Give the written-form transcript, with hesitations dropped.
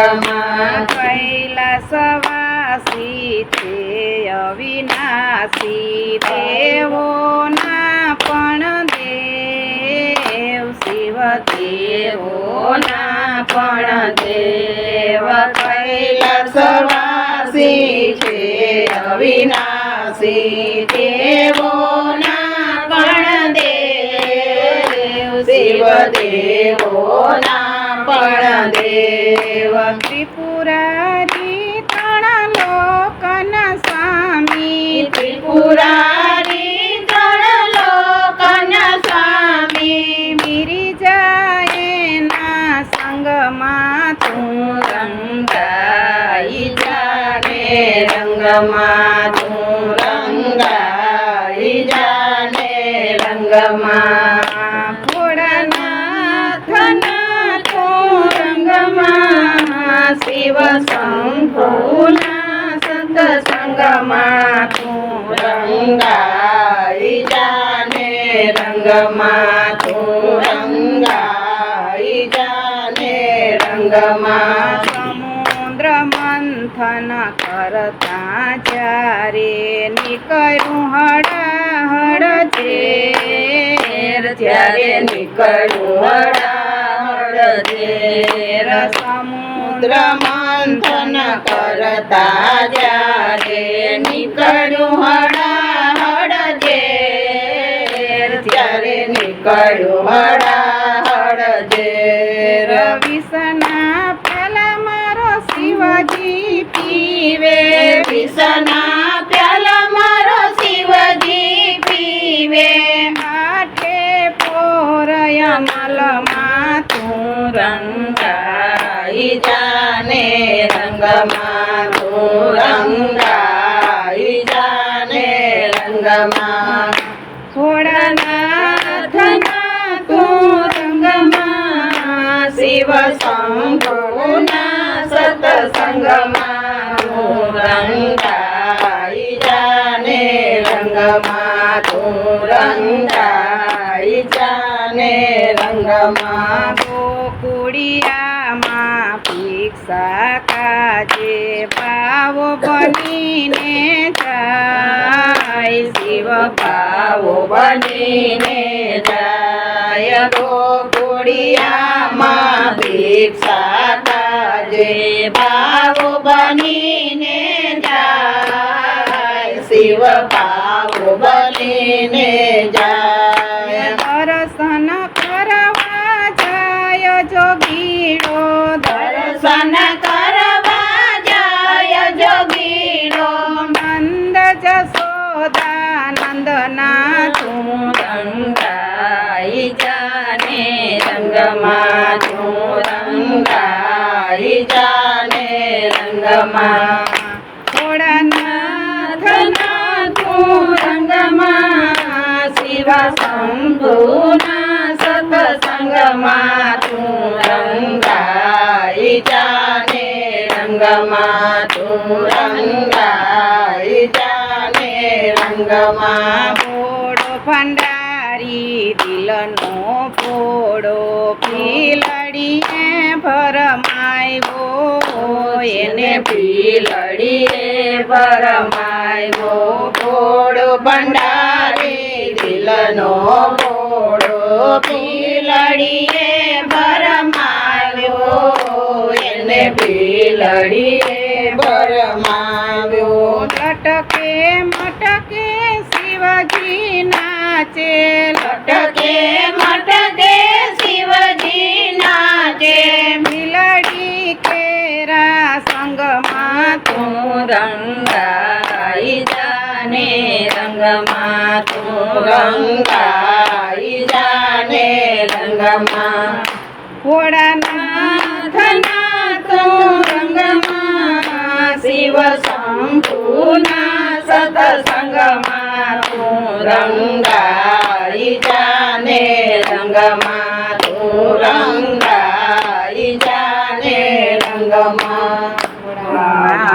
રંગમાં કૈલાસવાસી છે અવિનાશી દેવોના પણ દેવ શિવ દેવોના પણ દેવ કૈલાસવાસી છે અવિનાશી દેવોના પણ દેવ શિવ દેવોના પણ દેવ ત્રિપુરારી ત્રણ લોકના સ્વામી ત્રિપુરારી ત્રણ લોકના સ્વામી ગિરિજાએના સંગમાં તું રંગાઈ જાને રંગમાં તું રંગાઈ જાને રંગમાં ભોળાનાથના તું રંગમાં શિવ શંભુના સત્સંગમાં તું રંગાઈ જાને રંગમાં તું રંગાઈ જાને રંગમાં સમુદ્ર મંથન કરતા જ્યારે નીકળ્યું હળહળ ઝેર ત્યારે નીકળ્યું હળહળ ઝેર સમુદ્ર મંથન કરતા જ્યારે નીકળ્યું હળહળ ઝેર ત્યારે નીકળ્યું હળહળ ઝેર વિષના પેલા મારો શિવજી પીવે વિષના પ્યાલા મારો શિવજી પીવે આઠે પોરય મલમાં તું રંગાઈ જાને રંગમાં તું રંગાઈ જાને રંગમાં ભોળાનાથના તું રંગમાં શિવ શંભુના સત્સંગમાં તું રંગાઈ જાને રંગમાં તું રંગાઈ જાને રંગમાં ગોકુળિયામાં ભિક્ષા કાજે ભાવો બનીને જાય શિવ ભાવો બનીને જાય ગોકુળિયામાં ભિક્ષા કાજે ભાવો બનીને જાય શિવ ભાવો બનીને જાય દર્શન કરવા જાય જોગીડો દર્શન કરવા જાય જોગીડો નંદ જશોદાનંદના તું રંગાઈ જાને રંગમાં તું રંગાઈ જાને રંગમાં ભોળાનાથના તું રંગમાં શિવ શંભુના સત્સંગમાં તું રંગાઈ જાને રંગમાં તું રંગાઈ જાને રંગમાં ભોળો ભંડારી દિલનો ભોળો પીલડીએ ભરમાયો એને પીલડીએ ભરમાયો ભોળો ભંડારી દિલનો ભોળો પીલડીએ ભરમાવ્યો એને પીલડીએ ભરમાવ્યો લટકે મટકે શિવજી નાચે લટકે મટકે શિવજી નાચે મિલડી કેરા સંગમાં તું રંગાઈ જાને રંગમાં તું રંગાઈ જાને રંગમાં ભોળાનાથના તું રંગમાં શિવ શંભુના સત્સંગમાં તું રંગાઈ જાને રંગમાં તું રંગ